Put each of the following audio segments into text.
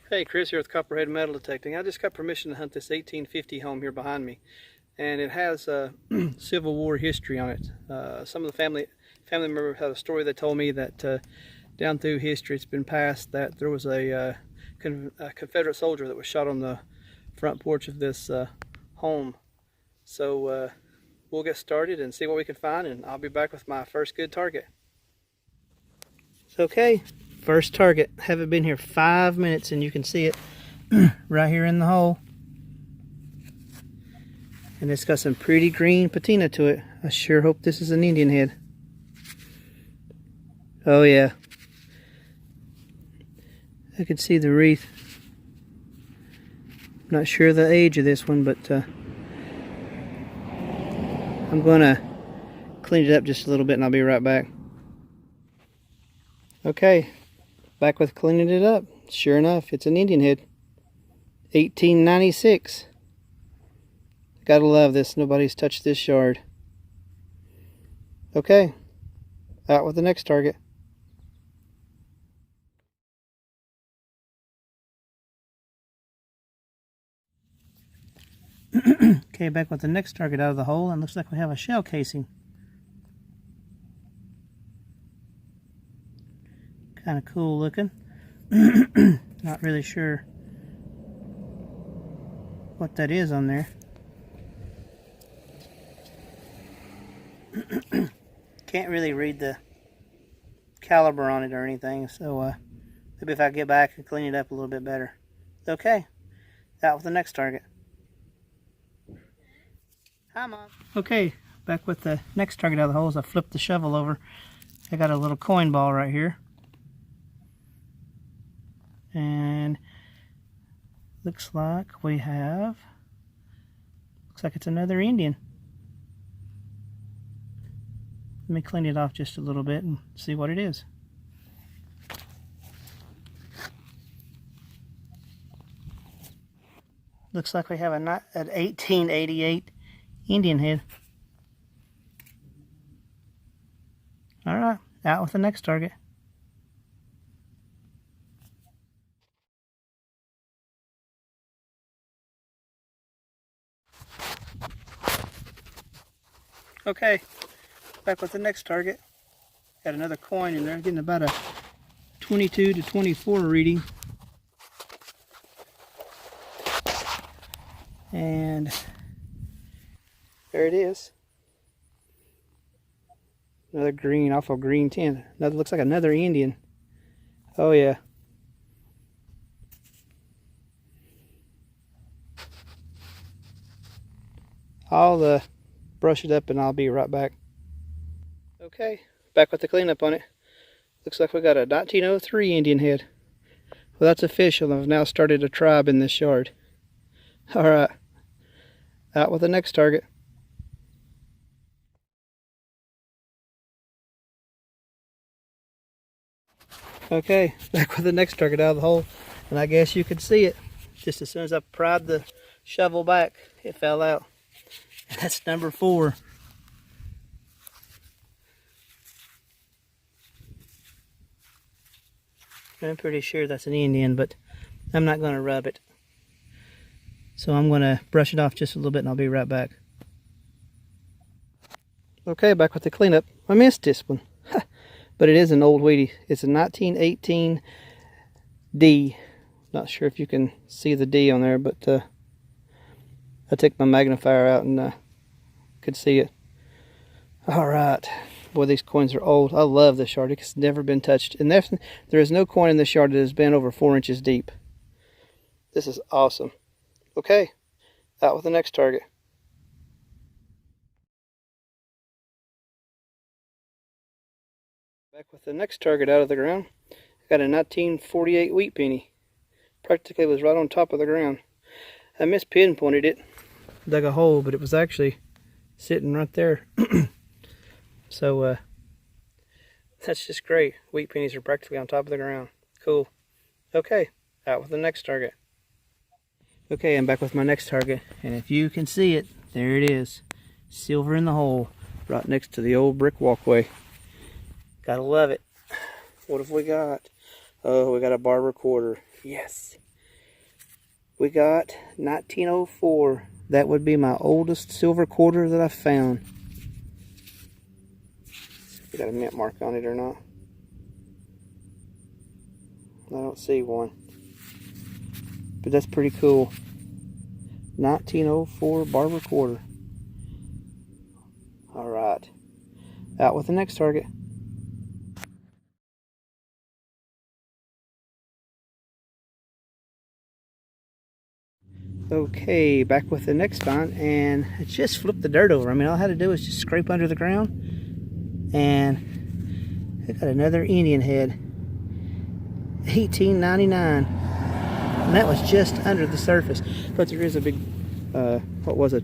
Hey, Chris here with Copperhead Metal Detecting. I just got permission to hunt this 1850 home here behind me, and it has Civil War history on it. Some of the family members had a story. They told me that down through history it's been passed that there was a Confederate soldier that was shot on the front porch of this home. So we'll get started and see what we can find, and I'll be back with my first good target. Okay. First target. Haven't been here 5 minutes and you can see it right here in the hole. And it's got some pretty green patina to it. I sure hope this is an Indian head. Oh yeah. I can see the wreath. Not sure the age of this one, but I'm gonna clean it up just a little bit and I'll be right back. Okay. Back with cleaning it up. Sure enough, it's an Indian head. 1896. Gotta love this. Nobody's touched this shard. Okay. Out with the next target. Okay, back with the next target out of the hole, and looks like we have a shell casing. Kind of cool looking. Not really sure what that is on there. Can't really read the caliber on it or anything, so maybe if I get back and clean it up a little bit better. Okay, out with the next target. Hi, Mom. Okay, back with the next target out of the hole. As I flipped the shovel over, I got a little coin ball right here. And looks like we have, looks like it's another Indian. Let me clean it off just a little bit and see what it is. Looks like we have an 1888 Indian head. Alright, out with the next target. Okay, back with the next target. Got another coin in there, getting about a 22 to 24 reading. And there it is. Another green, awful green tint. Another, looks like another Indian. Oh yeah. I'll brush it up and I'll be right back. Okay, back with the cleanup on it. Looks like we got a 1903 Indian head. Well, that's official. I've now started a tribe in this yard. Alright, out with the next target. Okay, back with the next target out of the hole. And I guess you could see it. Just as soon as I pried the shovel back, it fell out. That's number 4. I'm pretty sure that's an Indian, but I'm not going to rub it. So I'm going to brush it off just a little bit and I'll be right back. Okay, back with the cleanup. I missed this one. But it is an old Wheatie. It's a 1918 D. Not sure if you can see the D on there, but I took my magnifier out and could see it. Alright. Boy, these coins are old. I love this shard. It's never been touched. And there is no coin in this shard that has been over 4 inches deep. This is awesome. Okay. Out with the next target. Back with the next target out of the ground. I got a 1948 wheat penny. Practically was right on top of the ground. I mispinpointed it. Dug a hole, but it was actually sitting right there. So that's just great. Wheat pennies are practically on top of the ground. Cool. Okay, out with the next target. Okay, I'm back with my next target, and if you can see it, there it is. Silver in the hole, right next to the old brick walkway. Gotta love it. What have we got? Oh, we got a barber quarter. Yes. We got 1904. That would be my oldest silver quarter that I've found. We got a mint mark on it or not. I don't see one. But that's pretty cool. 1904 barber quarter. Alright. Out with the next target. Okay, back with the next find, and I just flipped the dirt over. I mean, all I had to do was just scrape under the ground, and I got another Indian head. 1899, and that was just under the surface. But there is a big, what was it,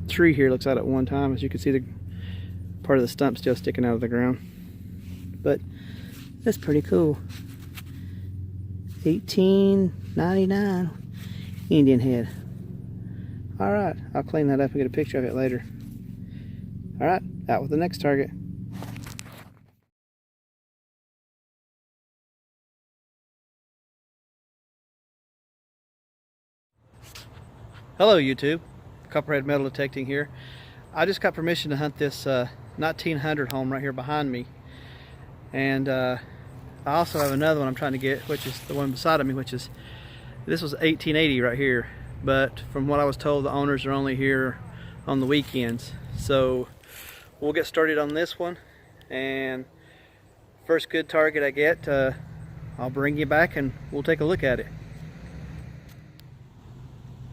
tree here looks like at one time. As you can see, the part of the stump still sticking out of the ground. But that's pretty cool. 1899 Indian head. Alright, I'll clean that up and get a picture of it later. Alright, out with the next target. Hello YouTube, Copperhead Metal Detecting here. I just got permission to hunt this 1900 home right here behind me. And I also have another one I'm trying to get, which is the one beside of me, which is, this was 1880 right here. But from what I was told, the owners are only here on the weekends. So we'll get started on this one, and first good target I get, I'll bring you back and we'll take a look at it.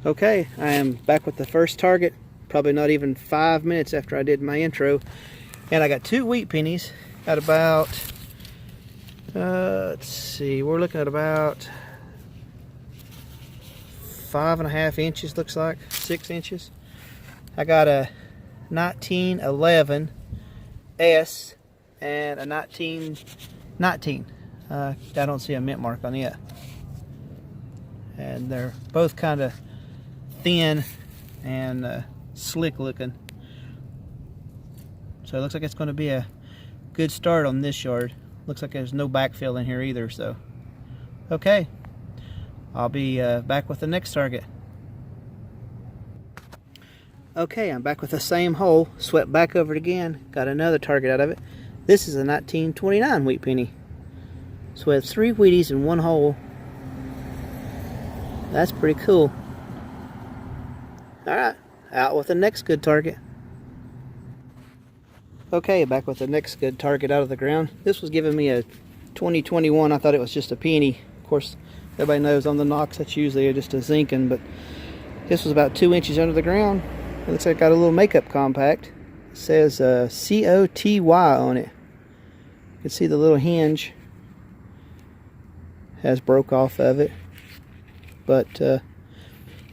Okay, I am back with the first target, probably not even 5 minutes after I did my intro, and I got 2 wheat pennies at about, let's see, we're looking at about 5.5 inches, looks like 6 inches. I got a 1911 S and a 1919. I don't see a mint mark on it, and they're both kind of thin and slick looking. So it looks like it's going to be a good start on this yard. Looks like there's no backfill in here either. So okay, I'll be back with the next target. Okay, I'm back with the same hole. Swept back over it again. Got another target out of it. This is a 1929 wheat penny. So we have 3 Wheaties in one hole. That's pretty cool. Alright, out with the next good target. Okay, back with the next good target out of the ground. This was giving me a 2021. I thought it was just a penny. Of course, everybody knows on the Knox that's usually just a zinking, but this was about 2 inches under the ground. It looks like it got a little makeup compact. It says C-O-T-Y on it. You can see the little hinge has broke off of it, but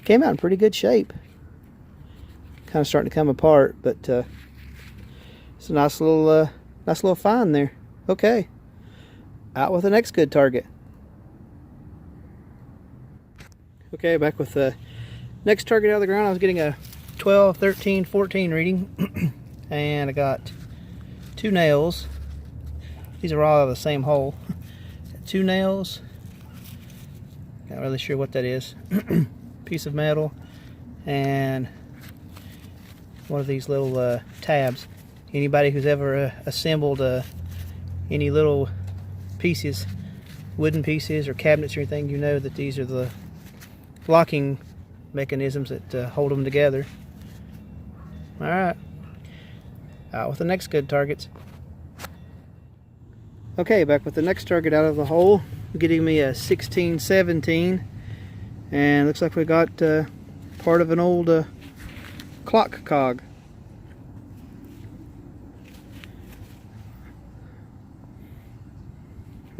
came out in pretty good shape. Kind of starting to come apart, but it's a nice little find there. Okay, out with the next good target. Okay, back with the next target out of the ground. I was getting a 12, 13, 14 reading, and I got 2 nails. These are all out of the same hole. 2 nails. Not really sure what that is. Piece of metal and one of these little tabs. Anybody who's ever assembled any little pieces, wooden pieces or cabinets or anything, you know that these are the locking mechanisms that hold them together. Alright, out with the next good targets. Okay, back with the next target out of the hole, getting me a 1617, and looks like we got part of an old clock cog.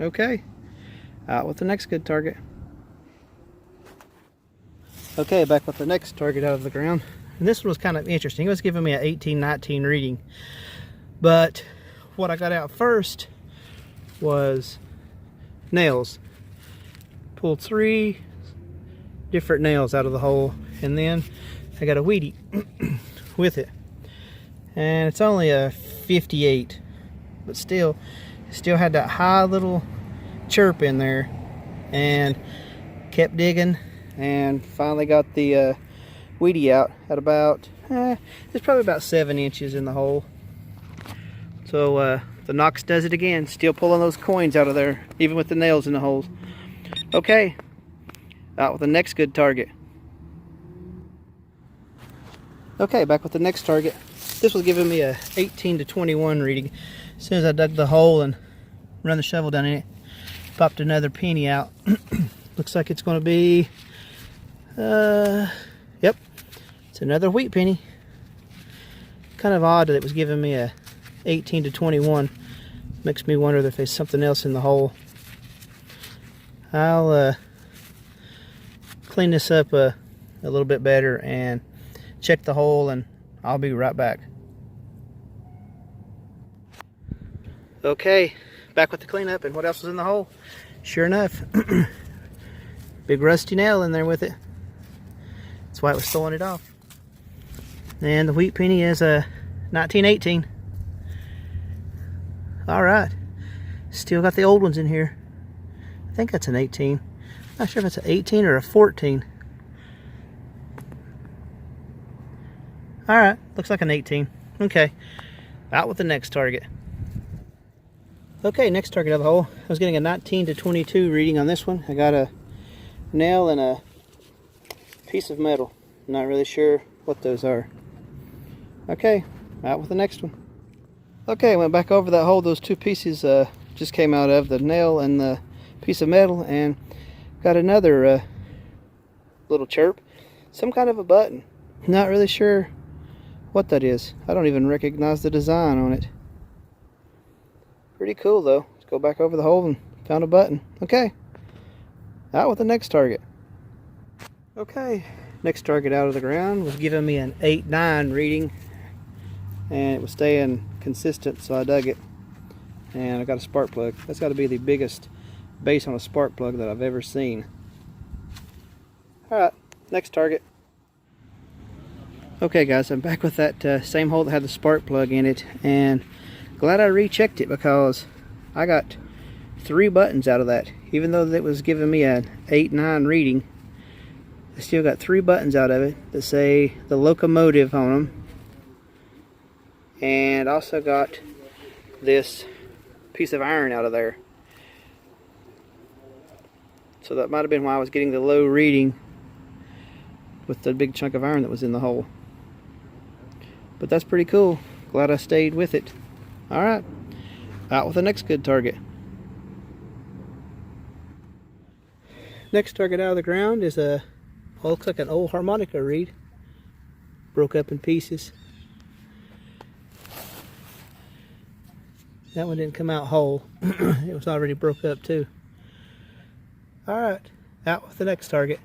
Okay, out with the next good target. Okay, back with the next target out of the ground. And this one was kind of interesting. It was giving me an 1819 reading. But what I got out first was nails. Pulled 3 different nails out of the hole. And then I got a Wheatie with it. And it's only a 58. But still had that high little chirp in there. And kept digging. and finally got the weedy out at about, there's probably about 7 inches in the hole. So the Knox does it again, still pulling those coins out of there, even with the nails in the holes. Okay, out with the next good target. Okay, back with the next target. This was giving me a 18 to 21 reading. As soon as I dug the hole and run the shovel down in it, popped another penny out. Looks like it's going to be, yep, it's another wheat penny. Kind of odd that it was giving me a 18 to 21. Makes me wonder if there's something else in the hole. I'll clean this up a little bit better and check the hole, and I'll be right back. Okay, back with the cleanup, and what else was in the hole? Sure enough, big rusty nail in there with it. That's why it was throwing it off. And the wheat penny is a 1918. Alright, still got the old ones in here. I think that's an 18. Not sure if it's an 18 or a 14. Alright, looks like an 18. Okay, out with the next target. Okay, next target of the hole. I was getting a 19 to 22 reading on this one. I got a nail and a piece of metal. Not really sure what those are. Okay, out with the next one. Okay, I went back over that hole those two pieces just came out of, the nail and the piece of metal, and got another little chirp. Some kind of a button. Not really sure what that is. I don't even recognize the design on it. Pretty cool though. Let's go back over the hole and found a button. Okay, out with the next target. Okay, next target out of the ground was giving me an 8-9 reading, and it was staying consistent, so I dug it, and I got a spark plug. That's got to be the biggest base on a spark plug that I've ever seen. Alright, next target. Okay guys, I'm back with that same hole that had the spark plug in it, and glad I rechecked it because I got 3 buttons out of that. Even though it was giving me an 8-9 reading, I still got 3 buttons out of it that say the locomotive on them. And also got this piece of iron out of there. So that might have been why I was getting the low reading with the big chunk of iron that was in the hole. But that's pretty cool. Glad I stayed with it. Alright, out with the next good target. Next target out of the ground is a, well, looks like an old harmonica reed. Broke up in pieces. That one didn't come out whole. It was already broke up too. Alright, out with the next target.